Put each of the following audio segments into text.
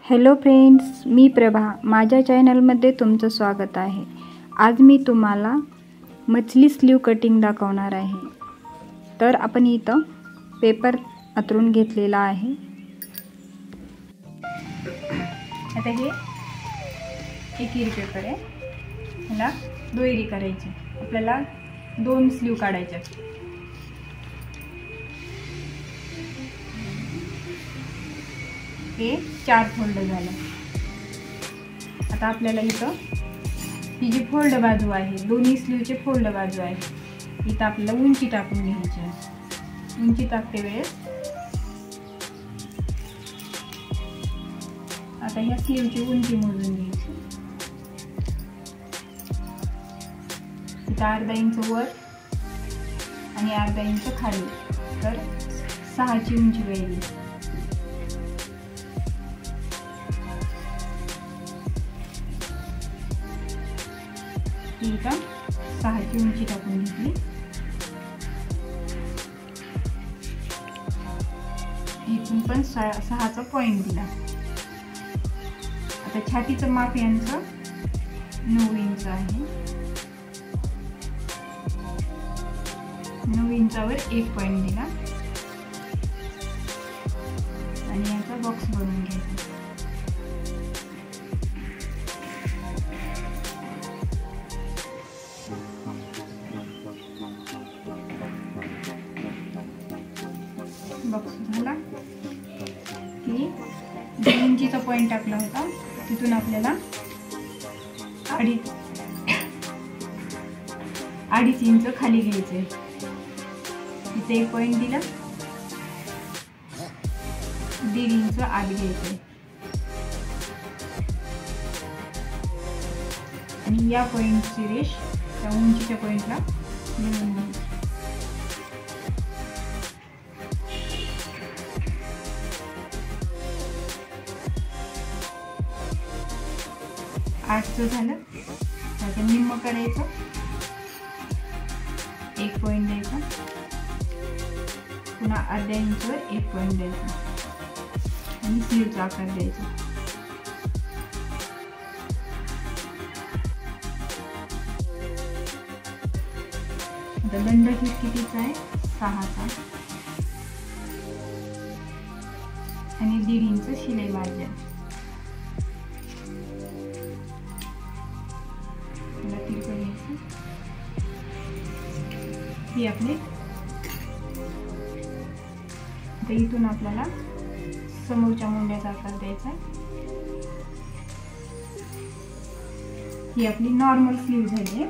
Hello friends, मी प्रभा. माझ्या चॅनलमध्ये तुमचं स्वागत आहे. आज मी तुम्हाला मछली स्लीव कटिंग दाखवणार आहे. तर आपण इथं पेपर अंथरून घेतलेला आहे. आता हे एकेरी पेपर आहे, ह्याला दुहेरी करायची. आपल्याला 2 स्लीव काढायच्या. हे 4 फोल्ड झालं. आता आपल्याला इथं ही जी फोल्ड बाजू आहे, दोन्ही स्लीवचे फोल्ड बाजू आहे, इथं आपल्याला उंची टाकून घ्यायची आहे. उंची टाकते वेळेस आता ह्या स्लीवची उंची मोजून घ्यायची. इथं अर्धा इंच वर आणि अर्धा इंच खाली, तर 6ची उंची वेगळी. इथं 6ची उंची टाकून घेतली. इथून पण 6चा पॉइंट दिला. आता छातीचं माप यांचं 9 इंच आहे. 9 इंचावर 1 पॉइंट दिला आणि याचा बॉक्स बनवून घ्यायचा. बॉक्स झाला की 2 इंचीचा पॉइंट टाकला होता, तिथून आपल्याला 2.5 इंच खाली घ्यायचे. इथे 1 पॉइंट दिला, 1.5 इंच आत घ्यायचे आणि या पॉइंटची रेष त्या उंचीच्या पॉइंटला मिळवून घ्यायची. आठचं झालं, त्याचं निम्म करायचं, 1 पॉइंट द्यायचा, पुन्हा अर्ध्या इंचवर 1 पॉइंट द्यायचा आणि स्लीवचा आकार द्यायचा. आता दंड कितीचा आहे? 6चा आणि 1.5 इंच शिलाई मार्जिन. ही आपली आता इथून आपल्याला समोरच्या मुंड्याचा आकार द्यायचा. ही आपली नॉर्मल स्लीव झाली आहे.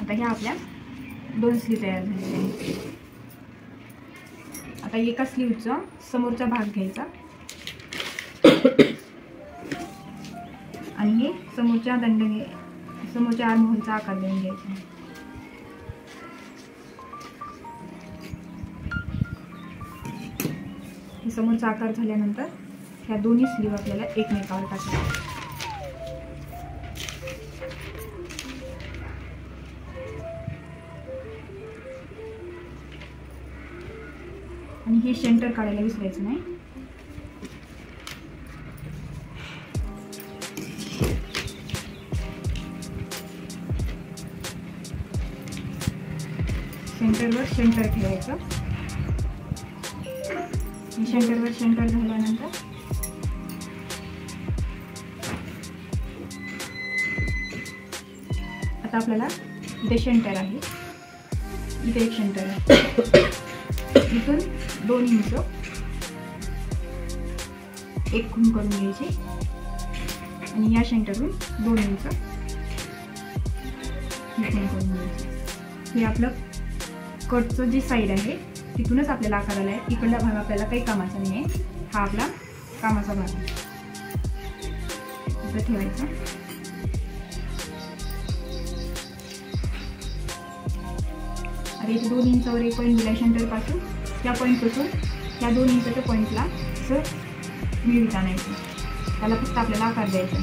आता ह्या आपल्या 2 स्लीव तयार झालेल्या आहेत. आता एका स्लीवचा समोरचा भाग घ्यायचा आणि हे समोरच्या आर्महोलचा आकार देऊन घ्यायचा. हे समोरचा आकार झाल्यानंतर ह्या दोन्ही स्लीव आपल्याला एकमेकावर टाकायच्या. आणि हे सेंटर काढायला विसरायचं नाही. सेंटरवर सेंटर ठेवायचं. सेंटरवर सेंटर झाल्यानंतर आता आपल्याला इथे सेंटर आहे, इथे एक सेंटर आहे. इथून 2 इंच एक खूण करून घ्यायची आणि या सेंटरवरून 2 इंच खूण करून घ्यायची. हे आपलं कटचं जी साईड आहे तिथूनच आपल्याला आकार आला आहे. इकडला भाग आपल्याला काही कामाचा नाही आहे, हा आपला कामाचा भाग आहे. इथं ठेवायचा. आता इथे 2 इंचावर 1 पॉईंट दिला सेंटरपासून. त्या पॉईंटपासून त्या 2 इंचच्या पॉईंटला असं मिळत आणायचं. त्याला फक्त आपल्याला आकार द्यायचा.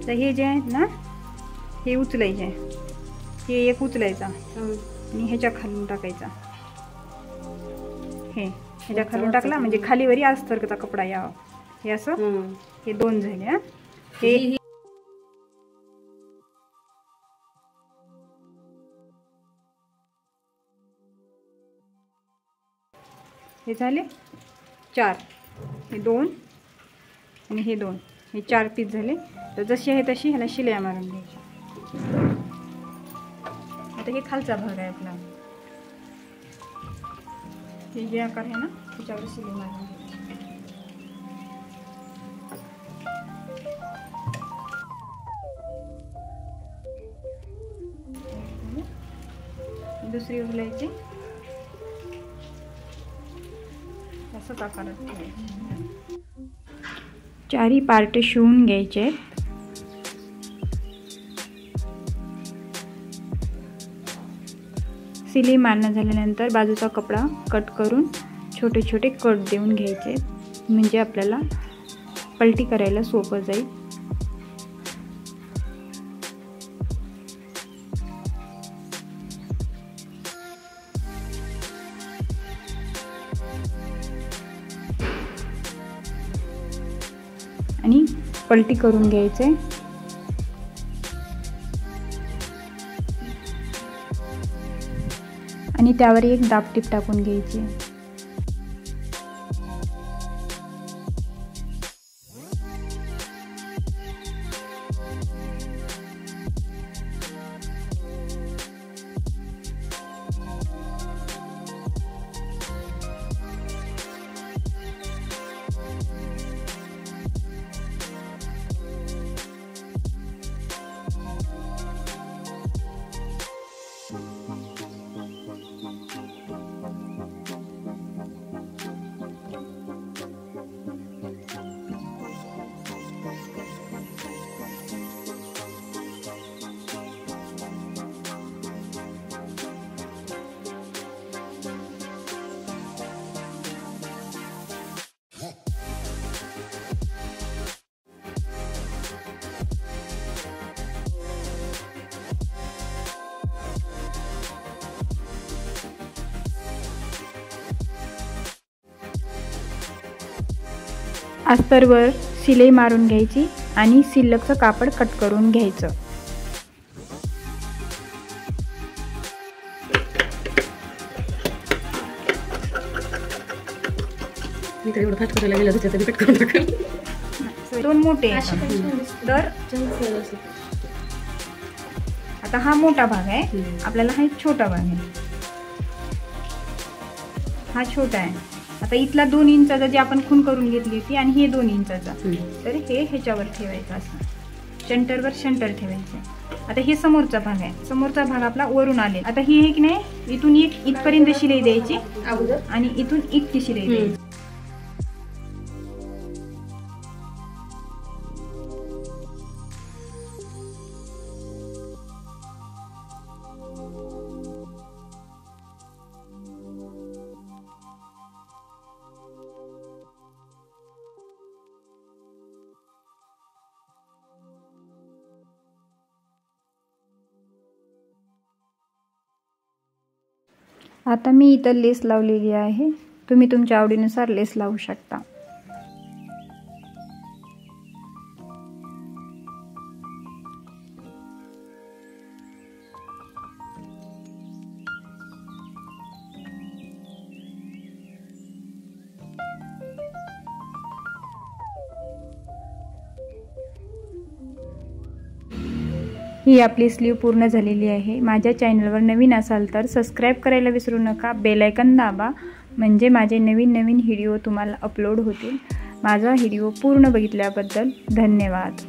तर हे जे आहेत ना हे उचलायचे आहे, हे एक उचलायचा आणि ह्याच्या खालून टाकायचा, हे ह्याच्या खालून टाकला म्हणजे खालीवरी अस्तरचा कपडा यावा, हे असं हे दोन झाले. हा हे झाले 4, हे 2 आणि हे 2, हे 4 पीस झाले. तर जशी आहे तशी ह्याला शिलाई मारून घ्यायची. आता हे खालचा भाग आहे आपला, हे जे आकार आहे ना त्याच्यावर शिलाई मारून घ्यायची. दुसरी उचलायची, असंच आकारात ठेवायची. 4ही पार्ट शिवून घ्यायचे. शिलाई मारणं झाल्यानंतर बाजूचा कपडा कट करून छोटे छोटे कट देऊन घ्यायचे, म्हणजे आपल्याला पलटी करायला सोपं जाईल. आणि पलटी करून घ्यायचे. आणि त्यावर एक दाबटीप टाकून घ्यायची. अस्तरवर शिलाई मारून घ्यायची आणि शिल्लकचं कापड कट करून घ्यायचं. दोन मोठे तर आता हा मोठा भाग आहे आपल्याला, हा एक छोटा भाग आहे, हा छोटा आहे. आता इथला 2 इंचाचा जे आपण खून करून घेतली होती आणि हे 2 इंचाचा, तर हे ह्याच्यावर ठेवायचं, असं सेंटरवर सेंटर ठेवायचं. आता हे समोरचा भाग आहे, समोरचा भाग आपला वरून आले. आता ही एक नाही, इथून एक इथपर्यंत शिलाई द्यायची आणि इथून इतकी शिलाई द्यायची. आता मी इथं लेस लावलेली आहे, तुम्ही तुमच्या आवडीनुसार लेस लावू शकता. ही आपली स्लीव पूर्ण झालेली आहे. माझ्या चॅनलवर नवीन असाल तर सबस्क्राईब करायला विसरू नका, बेल आयकॉन दाबा, म्हणजे माझे नवीन व्हिडिओ तुम्हाला अपलोड होतील. माझा व्हिडिओ पूर्ण बघितल्याबद्दल धन्यवाद.